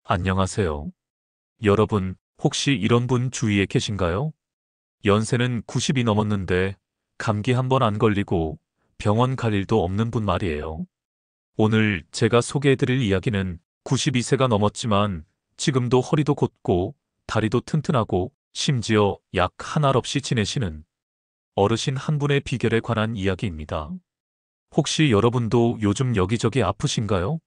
안녕하세요. 여러분, 혹시 이런 분 주위에 계신가요? 연세는 90이 넘었는데 감기 한 번 안 걸리고 병원 갈 일도 없는 분 말이에요. 오늘 제가 소개해드릴 이야기는 92세가 넘었지만 지금도 허리도 곧고 다리도 튼튼하고 심지어 약 한 알 없이 지내시는 어르신 한 분의 비결에 관한 이야기입니다. 혹시 여러분도 요즘 여기저기 아프신가요?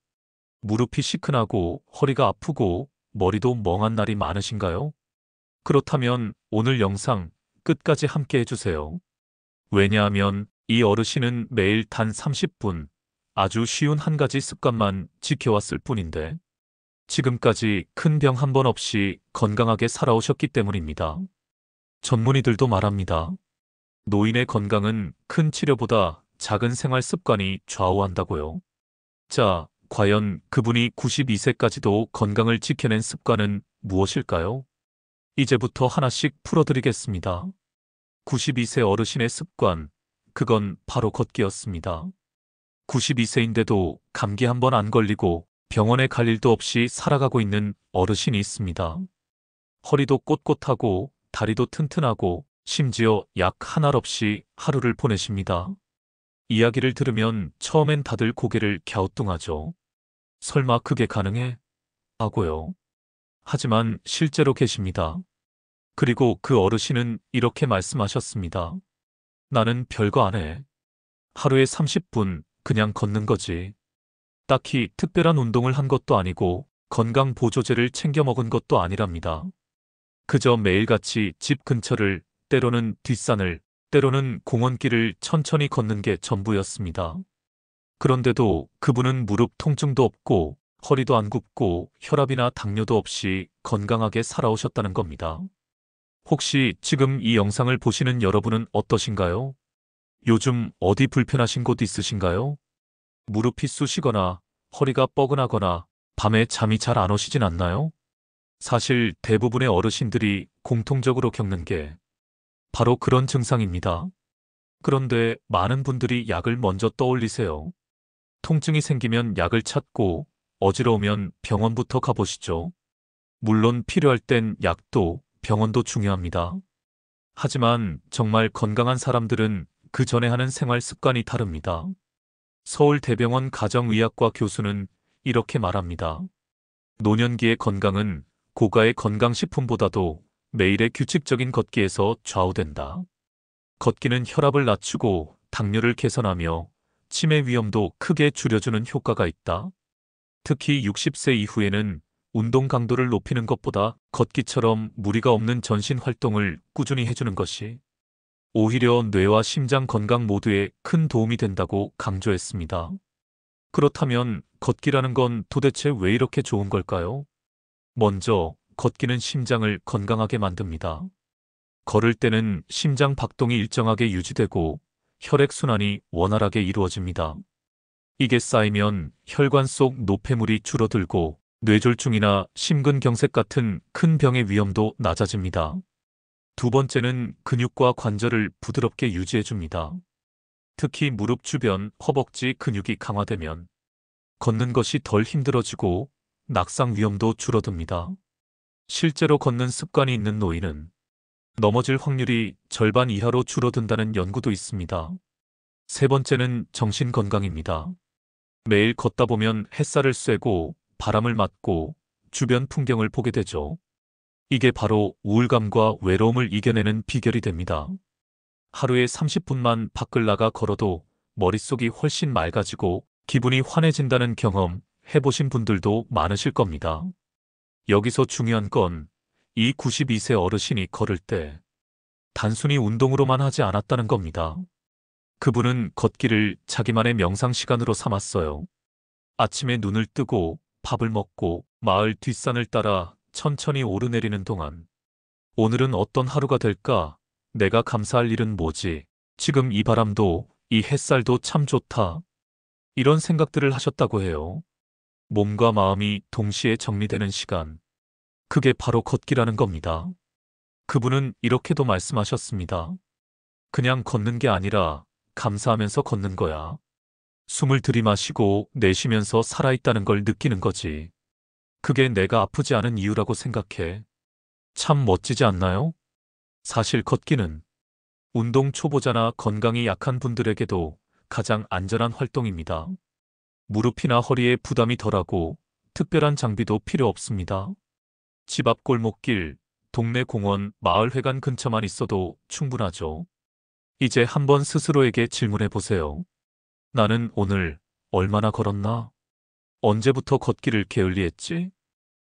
무릎이 시큰하고 허리가 아프고 머리도 멍한 날이 많으신가요? 그렇다면 오늘 영상 끝까지 함께 해주세요. 왜냐하면 이 어르신은 매일 단 30분 아주 쉬운 한 가지 습관만 지켜왔을 뿐인데 지금까지 큰 병 한 번 없이 건강하게 살아오셨기 때문입니다. 전문의들도 말합니다. 노인의 건강은 큰 치료보다 작은 생활 습관이 좌우한다고요. 자, 과연 그분이 92세까지도 건강을 지켜낸 습관은 무엇일까요? 이제부터 하나씩 풀어드리겠습니다. 92세 어르신의 습관, 그건 바로 걷기였습니다. 92세인데도 감기 한 번 안 걸리고 병원에 갈 일도 없이 살아가고 있는 어르신이 있습니다. 허리도 꼿꼿하고 다리도 튼튼하고 심지어 약 한 알 없이 하루를 보내십니다. 이야기를 들으면 처음엔 다들 고개를 갸우뚱하죠. 설마 그게 가능해? 하고요. 하지만 실제로 계십니다. 그리고 그 어르신은 이렇게 말씀하셨습니다. 나는 별거 안 해. 하루에 30분 그냥 걷는 거지. 딱히 특별한 운동을 한 것도 아니고 건강 보조제를 챙겨 먹은 것도 아니랍니다. 그저 매일같이 집 근처를 때로는 뒷산을 때로는 공원길을 천천히 걷는 게 전부였습니다. 그런데도 그분은 무릎 통증도 없고 허리도 안 굽고 혈압이나 당뇨도 없이 건강하게 살아오셨다는 겁니다. 혹시 지금 이 영상을 보시는 여러분은 어떠신가요? 요즘 어디 불편하신 곳 있으신가요? 무릎이 쑤시거나 허리가 뻐근하거나 밤에 잠이 잘 안 오시진 않나요? 사실 대부분의 어르신들이 공통적으로 겪는 게 바로 그런 증상입니다. 그런데 많은 분들이 약을 먼저 떠올리세요. 통증이 생기면 약을 찾고 어지러우면 병원부터 가보시죠. 물론 필요할 땐 약도 병원도 중요합니다. 하지만 정말 건강한 사람들은 그 전에 하는 생활 습관이 다릅니다. 서울대병원 가정의학과 교수는 이렇게 말합니다. 노년기의 건강은 고가의 건강식품보다도 매일의 규칙적인 걷기에서 좌우된다. 걷기는 혈압을 낮추고 당뇨를 개선하며 치매 위험도 크게 줄여주는 효과가 있다. 특히 60세 이후에는 운동 강도를 높이는 것보다 걷기처럼 무리가 없는 전신 활동을 꾸준히 해주는 것이 오히려 뇌와 심장 건강 모두에 큰 도움이 된다고 강조했습니다. 그렇다면 걷기라는 건 도대체 왜 이렇게 좋은 걸까요? 먼저 걷기는 심장을 건강하게 만듭니다. 걸을 때는 심장 박동이 일정하게 유지되고 혈액순환이 원활하게 이루어집니다. 이게 쌓이면 혈관 속 노폐물이 줄어들고 뇌졸중이나 심근경색 같은 큰 병의 위험도 낮아집니다. 두 번째는 근육과 관절을 부드럽게 유지해줍니다. 특히 무릎 주변 허벅지 근육이 강화되면 걷는 것이 덜 힘들어지고 낙상 위험도 줄어듭니다. 실제로 걷는 습관이 있는 노인은 넘어질 확률이 절반 이하로 줄어든다는 연구도 있습니다. 세 번째는 정신 건강입니다. 매일 걷다 보면 햇살을 쐬고 바람을 맞고 주변 풍경을 보게 되죠. 이게 바로 우울감과 외로움을 이겨내는 비결이 됩니다. 하루에 30분만 밖을 나가 걸어도 머릿속이 훨씬 맑아지고 기분이 환해진다는 경험 해보신 분들도 많으실 겁니다. 여기서 중요한 건 이 92세 어르신이 걸을 때 단순히 운동으로만 하지 않았다는 겁니다. 그분은 걷기를 자기만의 명상 시간으로 삼았어요. 아침에 눈을 뜨고 밥을 먹고 마을 뒷산을 따라 천천히 오르내리는 동안 오늘은 어떤 하루가 될까? 내가 감사할 일은 뭐지? 지금 이 바람도 이 햇살도 참 좋다. 이런 생각들을 하셨다고 해요. 몸과 마음이 동시에 정리되는 시간. 그게 바로 걷기라는 겁니다. 그분은 이렇게도 말씀하셨습니다. 그냥 걷는 게 아니라 감사하면서 걷는 거야. 숨을 들이마시고 내쉬면서 살아있다는 걸 느끼는 거지. 그게 내가 아프지 않은 이유라고 생각해. 참 멋지지 않나요? 사실 걷기는 운동 초보자나 건강이 약한 분들에게도 가장 안전한 활동입니다. 무릎이나 허리에 부담이 덜하고 특별한 장비도 필요 없습니다. 집 앞 골목길, 동네 공원, 마을회관 근처만 있어도 충분하죠. 이제 한번 스스로에게 질문해 보세요. 나는 오늘 얼마나 걸었나? 언제부터 걷기를 게을리했지?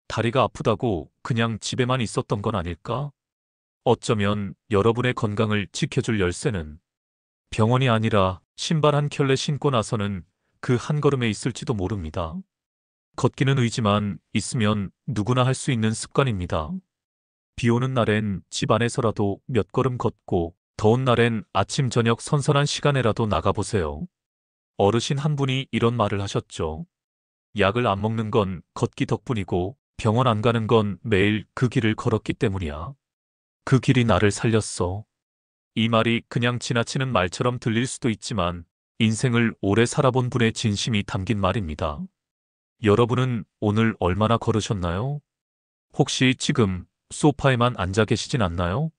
다리가 아프다고 그냥 집에만 있었던 건 아닐까? 어쩌면 여러분의 건강을 지켜줄 열쇠는 병원이 아니라 신발 한 켤레 신고 나서는 그 한 걸음에 있을지도 모릅니다. 걷기는 의지만 있으면 누구나 할 수 있는 습관입니다. 비 오는 날엔 집 안에서라도 몇 걸음 걷고 더운 날엔 아침 저녁 선선한 시간에라도 나가보세요. 어르신 한 분이 이런 말을 하셨죠. 약을 안 먹는 건 걷기 덕분이고 병원 안 가는 건 매일 그 길을 걸었기 때문이야. 그 길이 나를 살렸어. 이 말이 그냥 지나치는 말처럼 들릴 수도 있지만 인생을 오래 살아본 분의 진심이 담긴 말입니다. 여러분은 오늘 얼마나 걸으셨나요? 혹시 지금 소파에만 앉아 계시진 않나요?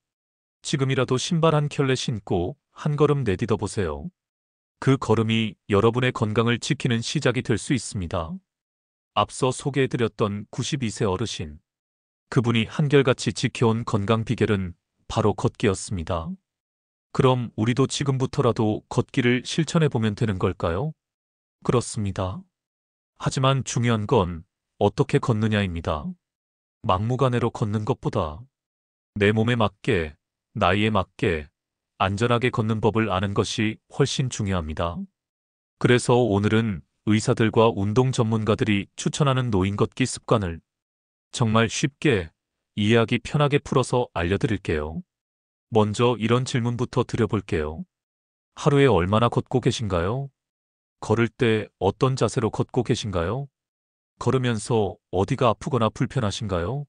지금이라도 신발 한 켤레 신고 한 걸음 내딛어 보세요. 그 걸음이 여러분의 건강을 지키는 시작이 될 수 있습니다. 앞서 소개해드렸던 92세 어르신. 그분이 한결같이 지켜온 건강 비결은 바로 걷기였습니다. 그럼 우리도 지금부터라도 걷기를 실천해보면 되는 걸까요? 그렇습니다. 하지만 중요한 건 어떻게 걷느냐입니다. 막무가내로 걷는 것보다 내 몸에 맞게, 나이에 맞게, 안전하게 걷는 법을 아는 것이 훨씬 중요합니다. 그래서 오늘은 의사들과 운동 전문가들이 추천하는 노인 걷기 습관을 정말 쉽게, 이해하기 편하게 풀어서 알려드릴게요. 먼저 이런 질문부터 드려볼게요. 하루에 얼마나 걷고 계신가요? 걸을 때 어떤 자세로 걷고 계신가요? 걸으면서 어디가 아프거나 불편하신가요?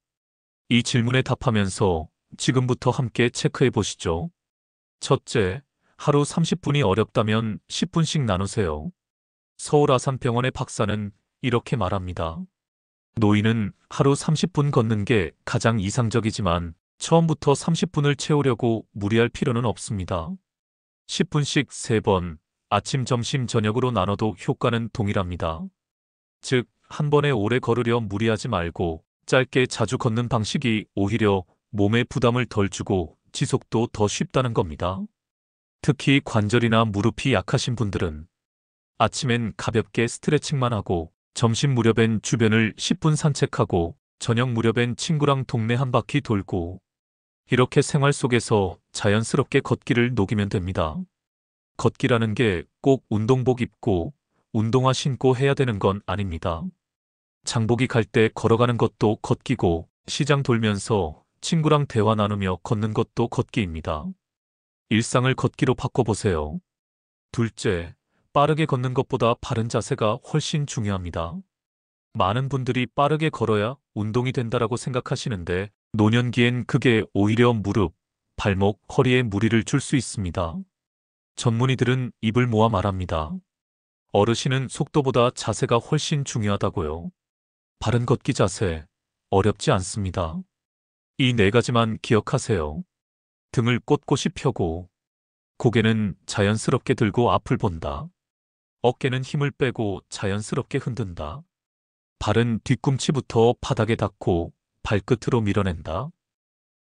이 질문에 답하면서 지금부터 함께 체크해 보시죠. 첫째, 하루 30분이 어렵다면 10분씩 나누세요. 서울 아산병원의 박사는 이렇게 말합니다. 노인은 하루 30분 걷는 게 가장 이상적이지만 처음부터 30분을 채우려고 무리할 필요는 없습니다. 10분씩 3번, 아침, 점심, 저녁으로 나눠도 효과는 동일합니다. 즉, 한 번에 오래 걸으려 무리하지 말고 짧게 자주 걷는 방식이 오히려 몸에 부담을 덜 주고 지속도 더 쉽다는 겁니다. 특히 관절이나 무릎이 약하신 분들은 아침엔 가볍게 스트레칭만 하고 점심 무렵엔 주변을 10분 산책하고 저녁 무렵엔 친구랑 동네 한 바퀴 돌고 이렇게 생활 속에서 자연스럽게 걷기를 녹이면 됩니다. 걷기라는 게 꼭 운동복 입고 운동화 신고 해야 되는 건 아닙니다. 장보기 갈 때 걸어가는 것도 걷기고 시장 돌면서 친구랑 대화 나누며 걷는 것도 걷기입니다. 일상을 걷기로 바꿔보세요. 둘째, 빠르게 걷는 것보다 바른 자세가 훨씬 중요합니다. 많은 분들이 빠르게 걸어야 운동이 된다라고 생각하시는데 노년기엔 그게 오히려 무릎, 발목, 허리에 무리를 줄 수 있습니다. 전문의들은 입을 모아 말합니다. 어르신은 속도보다 자세가 훨씬 중요하다고요. 바른 걷기 자세, 어렵지 않습니다. 이 네 가지만 기억하세요. 등을 꼿꼿이 펴고, 고개는 자연스럽게 들고 앞을 본다. 어깨는 힘을 빼고 자연스럽게 흔든다. 발은 뒤꿈치부터 바닥에 닿고 발끝으로 밀어낸다.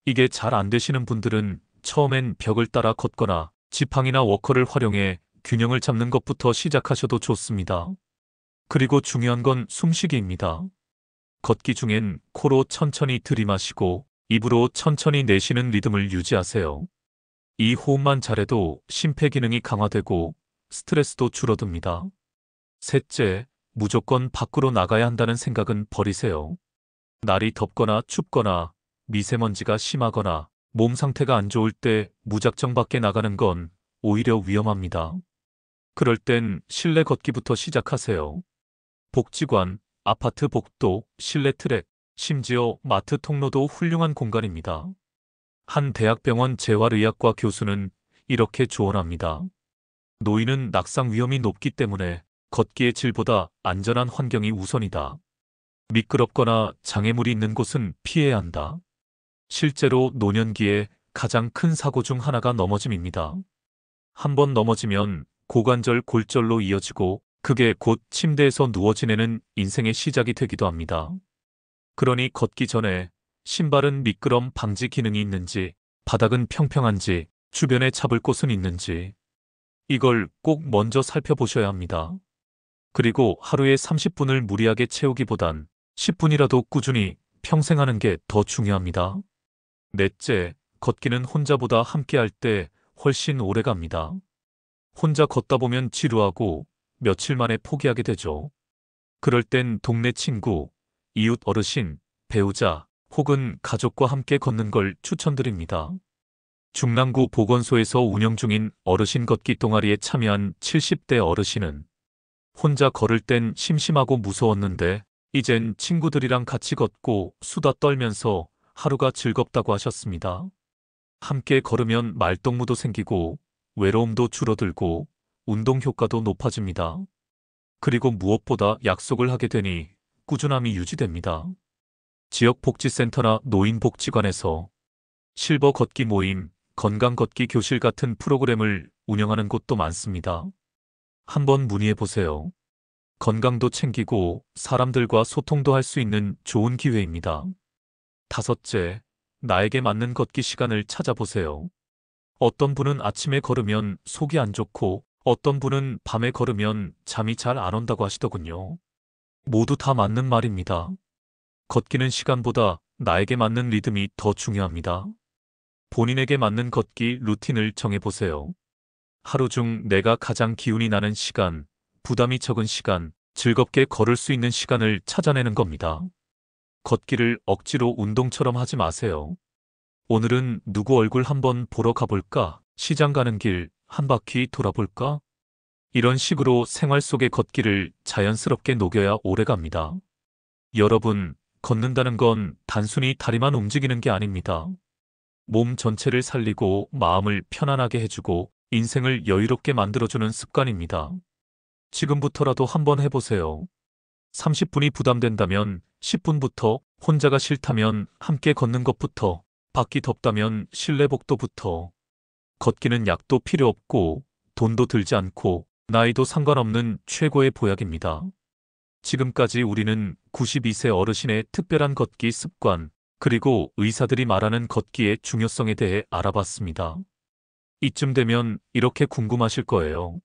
이게 잘 안 되시는 분들은 처음엔 벽을 따라 걷거나 지팡이나 워커를 활용해 균형을 잡는 것부터 시작하셔도 좋습니다. 그리고 중요한 건 숨쉬기입니다. 걷기 중엔 코로 천천히 들이마시고 입으로 천천히 내쉬는 리듬을 유지하세요. 이 호흡만 잘해도 심폐기능이 강화되고 스트레스도 줄어듭니다. 셋째, 무조건 밖으로 나가야 한다는 생각은 버리세요. 날이 덥거나 춥거나 미세먼지가 심하거나 몸 상태가 안 좋을 때 무작정 밖에 나가는 건 오히려 위험합니다. 그럴 땐 실내 걷기부터 시작하세요. 복지관, 아파트 복도, 실내 트랙, 심지어 마트 통로도 훌륭한 공간입니다. 한 대학병원 재활의학과 교수는 이렇게 조언합니다. 노인은 낙상 위험이 높기 때문에 걷기의 질보다 안전한 환경이 우선이다. 미끄럽거나 장애물이 있는 곳은 피해야 한다. 실제로 노년기에 가장 큰 사고 중 하나가 넘어짐입니다. 한번 넘어지면 고관절 골절로 이어지고 그게 곧 침대에서 누워 지내는 인생의 시작이 되기도 합니다. 그러니 걷기 전에 신발은 미끄럼 방지 기능이 있는지, 바닥은 평평한지, 주변에 잡을 곳은 있는지 이걸 꼭 먼저 살펴보셔야 합니다. 그리고 하루에 30분을 무리하게 채우기보단 10분이라도 꾸준히 평생 하는 게 더 중요합니다. 넷째, 걷기는 혼자보다 함께 할 때 훨씬 오래 갑니다. 혼자 걷다 보면 지루하고 며칠 만에 포기하게 되죠. 그럴 땐 동네 친구, 이웃 어르신, 배우자 혹은 가족과 함께 걷는 걸 추천드립니다. 중랑구 보건소에서 운영 중인 어르신 걷기 동아리에 참여한 70대 어르신은 혼자 걸을 땐 심심하고 무서웠는데 이젠 친구들이랑 같이 걷고 수다 떨면서 하루가 즐겁다고 하셨습니다. 함께 걸으면 말동무도 생기고 외로움도 줄어들고 운동 효과도 높아집니다. 그리고 무엇보다 약속을 하게 되니 꾸준함이 유지됩니다. 지역복지센터나 노인복지관에서 실버 걷기 모임, 건강 걷기 교실 같은 프로그램을 운영하는 곳도 많습니다. 한번 문의해 보세요. 건강도 챙기고 사람들과 소통도 할 수 있는 좋은 기회입니다. 다섯째, 나에게 맞는 걷기 시간을 찾아보세요. 어떤 분은 아침에 걸으면 속이 안 좋고 어떤 분은 밤에 걸으면 잠이 잘 안 온다고 하시더군요. 모두 다 맞는 말입니다. 걷기는 시간보다 나에게 맞는 리듬이 더 중요합니다. 본인에게 맞는 걷기 루틴을 정해보세요. 하루 중 내가 가장 기운이 나는 시간, 부담이 적은 시간, 즐겁게 걸을 수 있는 시간을 찾아내는 겁니다. 걷기를 억지로 운동처럼 하지 마세요. 오늘은 누구 얼굴 한번 보러 가볼까? 시장 가는 길 한 바퀴 돌아볼까? 이런 식으로 생활 속의 걷기를 자연스럽게 녹여야 오래 갑니다. 여러분, 걷는다는 건 단순히 다리만 움직이는 게 아닙니다. 몸 전체를 살리고 마음을 편안하게 해주고 인생을 여유롭게 만들어주는 습관입니다. 지금부터라도 한번 해보세요. 30분이 부담된다면 10분부터, 혼자가 싫다면 함께 걷는 것부터, 밖이 덥다면 실내 복도부터. 걷기는 약도 필요 없고 돈도 들지 않고 나이도 상관없는 최고의 보약입니다. 지금까지 우리는 92세 어르신의 특별한 걷기 습관, 그리고 의사들이 말하는 걷기의 중요성에 대해 알아봤습니다. 이쯤 되면 이렇게 궁금하실 거예요.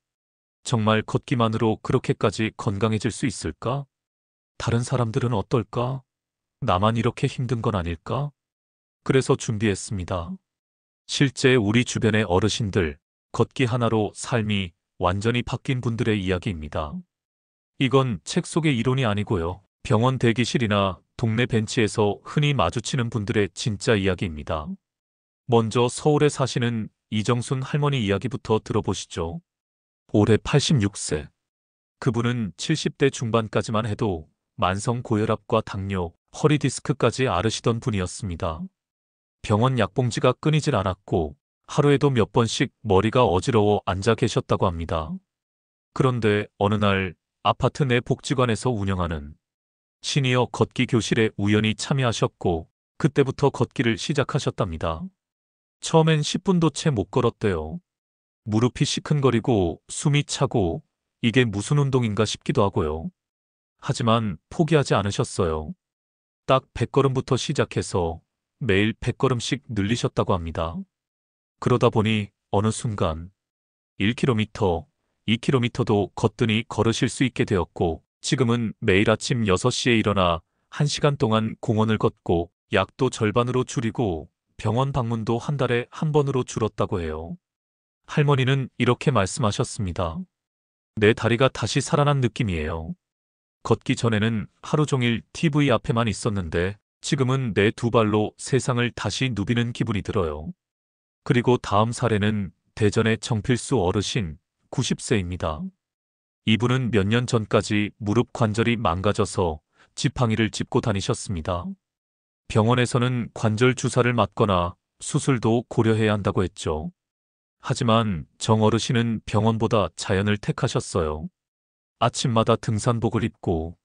정말 걷기만으로 그렇게까지 건강해질 수 있을까? 다른 사람들은 어떨까? 나만 이렇게 힘든 건 아닐까? 그래서 준비했습니다. 실제 우리 주변의 어르신들, 걷기 하나로 삶이 완전히 바뀐 분들의 이야기입니다. 이건 책 속의 이론이 아니고요. 병원 대기실이나 동네 벤치에서 흔히 마주치는 분들의 진짜 이야기입니다. 먼저 서울에 사시는 이정순 할머니 이야기부터 들어보시죠. 올해 86세. 그분은 70대 중반까지만 해도 만성 고혈압과 당뇨, 허리 디스크까지 앓으시던 분이었습니다. 병원 약봉지가 끊이질 않았고 하루에도 몇 번씩 머리가 어지러워 앉아 계셨다고 합니다. 그런데 어느 날 아파트 내 복지관에서 운영하는 시니어 걷기 교실에 우연히 참여하셨고 그때부터 걷기를 시작하셨답니다. 처음엔 10분도 채 못 걸었대요. 무릎이 시큰거리고 숨이 차고 이게 무슨 운동인가 싶기도 하고요. 하지만 포기하지 않으셨어요. 딱 100걸음부터 시작해서 매일 100걸음씩 늘리셨다고 합니다. 그러다 보니 어느 순간 1km, 2km도 거뜬히 걸으실 수 있게 되었고 지금은 매일 아침 6시에 일어나 1시간 동안 공원을 걷고 약도 절반으로 줄이고 병원 방문도 한 달에 한 번으로 줄었다고 해요. 할머니는 이렇게 말씀하셨습니다. 내 다리가 다시 살아난 느낌이에요. 걷기 전에는 하루 종일 TV 앞에만 있었는데 지금은 내 두 발로 세상을 다시 누비는 기분이 들어요. 그리고 다음 사례는 대전의 정필수 어르신 90세입니다. 이분은 몇 년 전까지 무릎 관절이 망가져서 지팡이를 짚고 다니셨습니다. 병원에서는 관절 주사를 맞거나 수술도 고려해야 한다고 했죠. 하지만 정 어르신은 병원보다 자연을 택하셨어요. 아침마다 등산복을 입고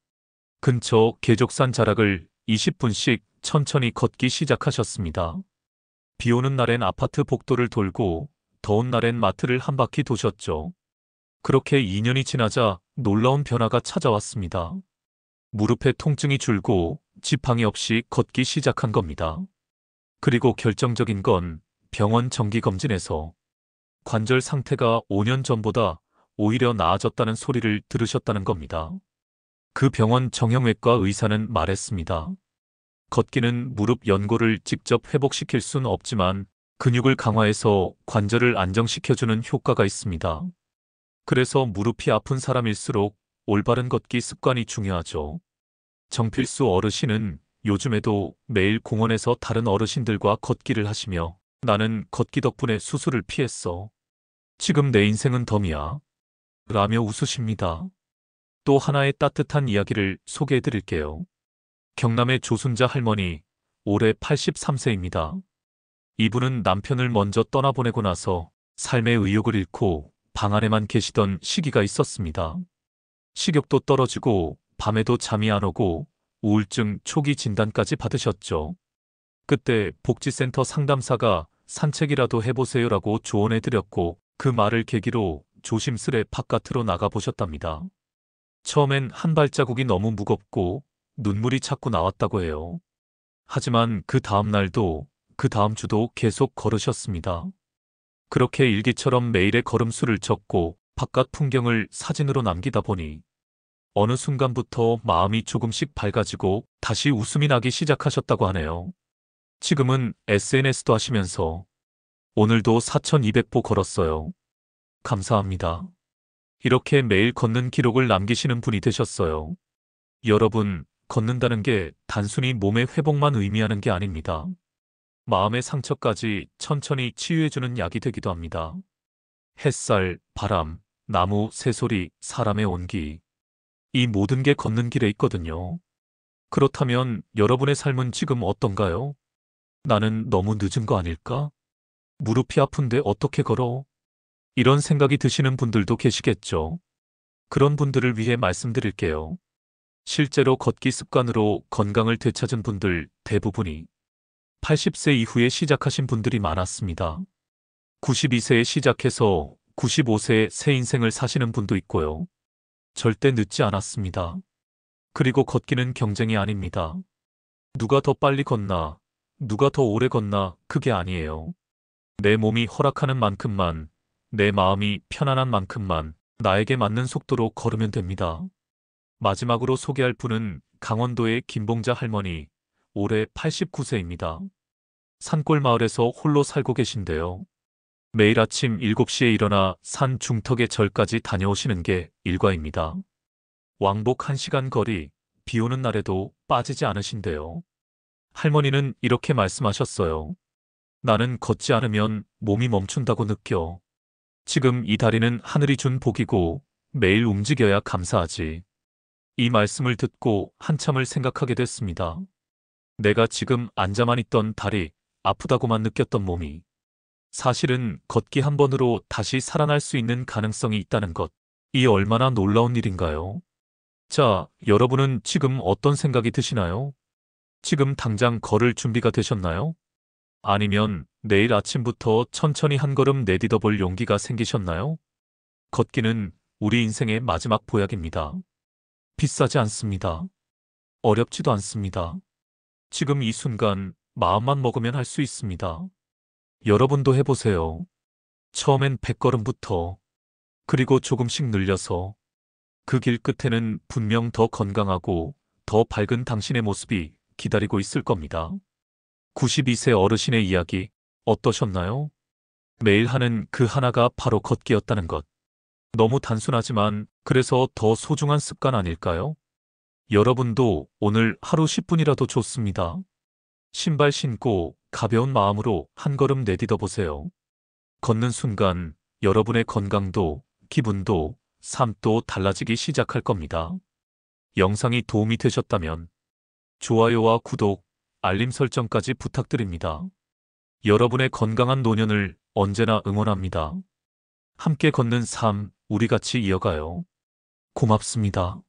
근처 계족산 자락을 20분씩 천천히 걷기 시작하셨습니다. 비 오는 날엔 아파트 복도를 돌고 더운 날엔 마트를 한 바퀴 도셨죠. 그렇게 2년이 지나자 놀라운 변화가 찾아왔습니다. 무릎의 통증이 줄고 지팡이 없이 걷기 시작한 겁니다. 그리고 결정적인 건 병원 정기검진에서 관절 상태가 5년 전보다 오히려 나아졌다는 소리를 들으셨다는 겁니다. 그 병원 정형외과 의사는 말했습니다. 걷기는 무릎 연골을 직접 회복시킬 수는 없지만 근육을 강화해서 관절을 안정시켜주는 효과가 있습니다. 그래서 무릎이 아픈 사람일수록 올바른 걷기 습관이 중요하죠. 정필수 어르신은 요즘에도 매일 공원에서 다른 어르신들과 걷기를 하시며 나는 걷기 덕분에 수술을 피했어. 지금 내 인생은 덤이야. 라며 웃으십니다. 또 하나의 따뜻한 이야기를 소개해 드릴게요. 경남의 조순자 할머니, 올해 83세입니다. 이분은 남편을 먼저 떠나보내고 나서 삶의 의욕을 잃고 방 안에만 계시던 시기가 있었습니다. 식욕도 떨어지고 밤에도 잠이 안 오고 우울증 초기 진단까지 받으셨죠. 그때 복지센터 상담사가 산책이라도 해보세요라고 조언해드렸고 그 말을 계기로 조심스레 바깥으로 나가보셨답니다. 처음엔 한 발자국이 너무 무겁고 눈물이 자꾸 나왔다고 해요. 하지만 그 다음 날도 그 다음 주도 계속 걸으셨습니다. 그렇게 일기처럼 매일의 걸음수를 적고 바깥 풍경을 사진으로 남기다 보니 어느 순간부터 마음이 조금씩 밝아지고 다시 웃음이 나기 시작하셨다고 하네요. 지금은 SNS도 하시면서 오늘도 4200보 걸었어요. 감사합니다. 이렇게 매일 걷는 기록을 남기시는 분이 되셨어요. 여러분, 걷는다는 게 단순히 몸의 회복만 의미하는 게 아닙니다. 마음의 상처까지 천천히 치유해주는 약이 되기도 합니다. 햇살, 바람, 나무, 새소리, 사람의 온기. 이 모든 게 걷는 길에 있거든요. 그렇다면 여러분의 삶은 지금 어떤가요? 나는 너무 늦은 거 아닐까? 무릎이 아픈데 어떻게 걸어? 이런 생각이 드시는 분들도 계시겠죠. 그런 분들을 위해 말씀드릴게요. 실제로 걷기 습관으로 건강을 되찾은 분들 대부분이 80세 이후에 시작하신 분들이 많았습니다. 92세에 시작해서 95세에 새 인생을 사시는 분도 있고요. 절대 늦지 않았습니다. 그리고 걷기는 경쟁이 아닙니다. 누가 더 빨리 걷나, 누가 더 오래 걷나 그게 아니에요. 내 몸이 허락하는 만큼만, 내 마음이 편안한 만큼만 나에게 맞는 속도로 걸으면 됩니다. 마지막으로 소개할 분은 강원도의 김봉자 할머니, 올해 89세입니다. 산골 마을에서 홀로 살고 계신데요. 매일 아침 7시에 일어나 산 중턱의 절까지 다녀오시는 게 일과입니다. 왕복 1시간 거리, 비 오는 날에도 빠지지 않으신대요. 할머니는 이렇게 말씀하셨어요. 나는 걷지 않으면 몸이 멈춘다고 느껴. 지금 이 다리는 하늘이 준 복이고 매일 움직여야 감사하지. 이 말씀을 듣고 한참을 생각하게 됐습니다. 내가 지금 앉아만 있던 다리, 아프다고만 느꼈던 몸이 사실은 걷기 한 번으로 다시 살아날 수 있는 가능성이 있다는 것. 이 얼마나 놀라운 일인가요? 자, 여러분은 지금 어떤 생각이 드시나요? 지금 당장 걸을 준비가 되셨나요? 아니면 내일 아침부터 천천히 한 걸음 내디뎌 볼 용기가 생기셨나요? 걷기는 우리 인생의 마지막 보약입니다. 비싸지 않습니다. 어렵지도 않습니다. 지금 이 순간 마음만 먹으면 할 수 있습니다. 여러분도 해보세요. 처음엔 100걸음부터, 그리고 조금씩 늘려서 그 길 끝에는 분명 더 건강하고 더 밝은 당신의 모습이 기다리고 있을 겁니다. 92세 어르신의 이야기 어떠셨나요? 매일 하는 그 하나가 바로 걷기였다는 것. 너무 단순하지만 그래서 더 소중한 습관 아닐까요? 여러분도 오늘 하루 10분이라도 좋습니다. 신발 신고 가벼운 마음으로 한 걸음 내디뎌 보세요. 걷는 순간 여러분의 건강도, 기분도, 삶도 달라지기 시작할 겁니다. 영상이 도움이 되셨다면 좋아요와 구독, 알림 설정까지 부탁드립니다. 여러분의 건강한 노년을 언제나 응원합니다. 함께 걷는 삶, 우리 같이 이어가요. 고맙습니다.